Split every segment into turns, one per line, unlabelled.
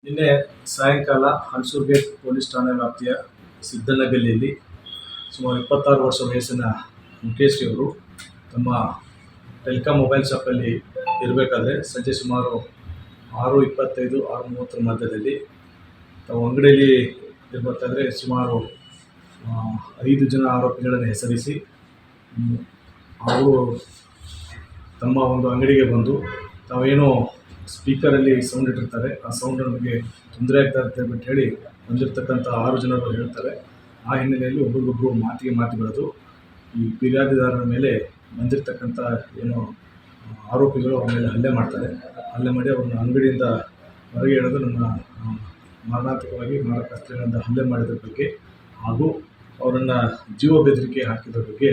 ನಿನ್ನೆ ಸಾಯಂಕಾಲ Halasuru gate police ಠಾಣೆ ವ್ಯಾಪ್ತಿಯ ಸಿದ್ದನಗಲ್ಲಿಯಲ್ಲಿ ಸುಮಾರು 26 ವರ್ಷ ವಯಸ್ಸಿನ ಮುಖೇಶ್ ಅವರು ತಮ್ಮ ಟೆಲಿಕಾಂ ಮೊಬೈಲ್ ಶಾಪಲ್ಲಿ ಇರಬೇಕಾದ್ರೆ ಸಂಜೆ ಸುಮಾರು 6:25 6:30 ಮಧ್ಯದಲ್ಲಿ ತಾವು ಅಂಗಡಿಯಲ್ಲಿ ಇರಬೇಕಾದ್ರೆ ಸುಮಾರು 5 ಜನ ಆರೋಪಿಗಳನ್ನು ಹೆಸರಿಸಿ ಅವರು ತಮ್ಮ ಒಂದು ಅಂಗಡಿಗೆ ಬಂದು ತಾವೇನೋ ಸ್ಪೀಕರಲ್ಲಿ ಸೌಂಡ್ ಇಟ್ಟಿರ್ತಾರೆ, ಆ ಸೌಂಡ್ ನಮಗೆ ತೊಂದರೆ ಆಗ್ತಾ ಇರುತ್ತೆ ಅಂದ್ಬಿಟ್ಟು ಹೇಳಿ ಬಂದಿರತಕ್ಕಂಥ 6 ಜನರು ಹೇಳ್ತಾರೆ. ಆ ಹಿನ್ನೆಲೆಯಲ್ಲಿ ಒಬ್ಬರಿಗೊಬ್ಬರು ಮಾತಿಗೆ ಬೆಳೆದು ಈ ಫಿರ್ಯಾದಿದಾರರ ಮೇಲೆ ಬಂದಿರತಕ್ಕಂಥ ಏನೋ ಆರೋಪಿಗಳು ಅವ್ರ ಮೇಲೆ ಹಲ್ಲೆ ಮಾಡ್ತಾರೆ. ಹಲ್ಲೆ ಮಾಡಿ ಅವ್ರನ್ನ ಅಂಗಡಿಯಿಂದ ಹೊರಗೆ ಎಳೆದು ನಮ್ಮ ಮಾರಣಾಂತಿಕವಾಗಿ ಮಾರಕಾಸ್ತ್ರಗಳಿಂದ ಹಲ್ಲೆ ಮಾಡಿದ್ರ ಬಗ್ಗೆ ಹಾಗೂ ಅವರನ್ನು ಜೀವ ಬೆದರಿಕೆ ಹಾಕಿದ್ರ ಬಗ್ಗೆ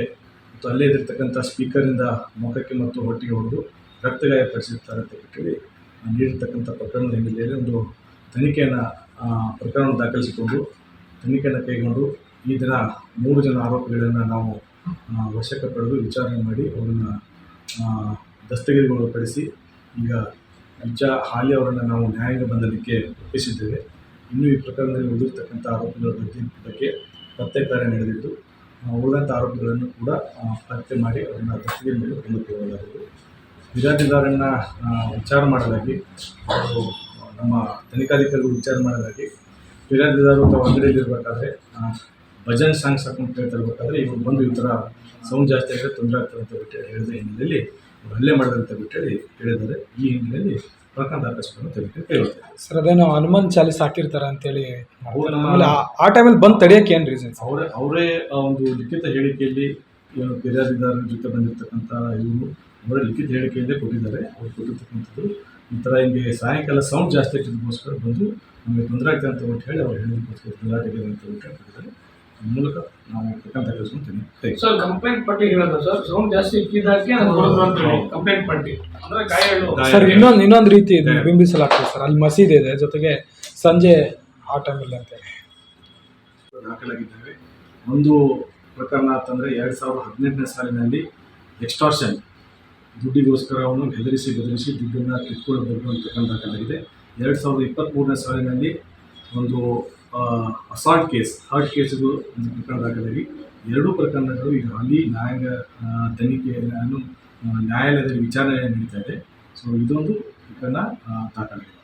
ಮತ್ತು ಅಲ್ಲೇ ಇದ್ದಿರ್ತಕ್ಕಂಥ ಸ್ಪೀಕರಿಂದ ಮುಖಕ್ಕೆ ಮತ್ತು ಹೊಟ್ಟೆಗೆ ಹೊಡೆದು ರಕ್ತಗಾಯಪಡಿಸಿರ್ತಾರೆ ಅಂತ ಹೇಳಿ ನೀಡಿರ್ತಕ್ಕಂಥ ಪ್ರಕರಣದ ಹಿನ್ನೆಲೆಯಲ್ಲಿ ಒಂದು ಪ್ರಕರಣ ದಾಖಲಿಸಿಕೊಂಡು ತನಿಖೆಯನ್ನು ಕೈಗೊಂಡು ಈ ದಿನ 3 ಜನ ಆರೋಪಿಗಳನ್ನು ನಾವು ವಶಕ್ಕೆ ಪಡೆದು ವಿಚಾರಣೆ ಮಾಡಿ ಅವರನ್ನು ದಸ್ತಗಿರಿಗೊಳಪಡಿಸಿ ಈಗ ಹಾಲಿ ಅವರನ್ನು ನಾವು ನ್ಯಾಯಾಂಗ ಬಂಧನಕ್ಕೆ ಒಪ್ಪಿಸಿದ್ದೇವೆ. ಇನ್ನೂ ಈ ಪ್ರಕರಣದಲ್ಲಿ ಉಳಿದಿರ್ತಕ್ಕಂಥ ಆರೋಪಿಗಳ ಬಗ್ಗೆ ಪತ್ತೆ ಕಾರ್ಯ ನಡೆದಿದ್ದು ಉಳಿದಂಥ ಆರೋಪಿಗಳನ್ನು ಕೂಡ ಪತ್ತೆ ಮಾಡಿ ಅವರನ್ನು ದಸ್ತಗಿರಿ ಮೇಲೆ ಕೊಂಡೊಯ್ಯಲಾಗುವುದು. ಫಿರ್ಯಾದಿದಾರನ್ನು ವಿಚಾರ ಮಾಡಲಾಗಿ ಅವರು ನಮ್ಮ ತನಿಖಾಧಿಕಾರಿಗಳು ವಿಚಾರ ಮಾಡಲಾಗಿ ಫಿರ್ಯಾದಿದಾರರು ತಾವು ಅಂಗಡಿಯಲ್ಲಿರಬೇಕಾದ್ರೆ ಭಜನ್ ಸಾಂಗ್ಸ್ ಹಾಕೊಂಡು ಕೇಳ್ತಾ ಇರಬೇಕಾದ್ರೆ ಇವರು ಬಂದು ಈ ಥರ ಸೌಂಡ್ ಜಾಸ್ತಿ ಆಗಿದೆ, ತೊಂದರೆ ಆಗ್ತದೆ ಅಂತ ಬಿಟ್ಟು ಹೇಳಿದ ಹಿನ್ನೆಲೆಯಲ್ಲಿ ಹಲ್ಲೆ ಮಾಡಿದಂತ ಬಿಟ್ಟು ಹೇಳಿದ್ದಾರೆ. ಈ ಹಿನ್ನೆಲೆಯಲ್ಲಿ ಪ್ರಕರಣ ದಾಖಲಿಸಿಕೊಂಡು ತನಿಖೆ ಕೈಗೊಳ್ತಾರೆ.
ಸರ್, ಅದೇನೋ ಹನುಮಾನ್ ಚಾಲೀಸ್ ಹಾಕಿರ್ತಾರೆ ಅಂತೇಳಿ ಆ ಟೈಮಲ್ಲಿ ಬಂದು ತಡೆಯೋಕೆ ಏನು ರೀಸನ್?
ಅವರೇ ಒಂದು ಲಿಖಿತ ಹೇಳಿಕೆಯಲ್ಲಿ ಏನು ಫಿರ್ಯಾದಿದಾರರ ಜೊತೆ ಬಂದಿರತಕ್ಕಂಥ ಇವರು ಅವರ ಲಿಖಿತ ಹೇಳಿಕೆಯಲ್ಲೇ ಕೊಟ್ಟಿದ್ದಾರೆ. ಅವ್ರು ಕೊಟ್ಟಿರ್ತಕ್ಕಂಥದ್ದು ಈ ಥರ ಹಿಂಗೆ ಸಾಯಂಕಾಲ ಸೌಂಡ್ ಜಾಸ್ತಿ ಆಗಿದ್ದಕ್ಕೋಸ್ಕರ ಬಂದು ನಮಗೆ ತೊಂದರೆ ಆಗ್ತದೆ ಅಂತ ಬಿಟ್ಟು ಹೇಳಿ ಅವ್ರು ಹೇಳಿದಕ್ಕೋಸ್ಕರ ಗಲಾಟೆಗೆ ಅಂತ ಬಿಟ್ಟು ಹೇಳ್ತಿದ್ದಾರೆ. ಈ ಮೂಲಕ ನಾವು ಪ್ರಕರಣ ದಾಖಲಿಸ್ಕೊಂತೀನಿ.
ಸರ್, ಕಂಪ್ಲೇಂಟ್ ಪಟ್ಟಿ ಹೇಳೋದು ಸರ್, ಸೌಂಡ್ ಜಾಸ್ತಿ ಇಕ್ಕಿದ್ದಕ್ಕೆ ಕಂಪ್ಲೇಂಟ್ ಪಟ್ಟಿ ಅಂದರೆ ಗಾಯಗಳು.
ಸರ್, ಇನ್ನೊಂದು ರೀತಿ ಬಿಂಬಿಸಲಾಗ್ತದೆ ಸರ್, ಅಲ್ಲಿ ಮಸೀದಿ ಇದೆ, ಜೊತೆಗೆ ಸಂಜೆ ಆ ಟೈಮಲ್ಲಿ ಅಂತೇಳಿ
ದಾಖಲಾಗಿದ್ದೇವೆ. ಒಂದು ಪ್ರಕರಣ ಅಂತಂದರೆ 2018ನೇ ಸಾಲಿನಲ್ಲಿ ಎಕ್ಸ್ಟಾರ್ಷನ್, ದುಡ್ಡಿಗೋಸ್ಕರ ಅವನು ಬೆದರಿಸಿ ದುಡ್ಡನ್ನು ಕಿತ್ಕೊಳ್ಳಬೇಕು ಅಂತ ಪ್ರಕರಣ ದಾಖಲಾಗಿದೆ. 2023ನೇ ಸಾಲಿನಲ್ಲಿ ಒಂದು ಅಸಾಲ್ಟ್ ಕೇಸ್ಗಳು ಒಂದು ಪ್ರಕರಣ ದಾಖಲಾಗಿ 2 ಪ್ರಕರಣಗಳು ಈಗ ಅಲ್ಲಿ ನ್ಯಾಯಾಲಯದಲ್ಲಿ ವಿಚಾರಣೆ ನಡೀತಾ ಇದೆ. ಸೊ ಇದೊಂದು ಪ್ರಕರಣ ದಾಖಲಾಗಿದೆ.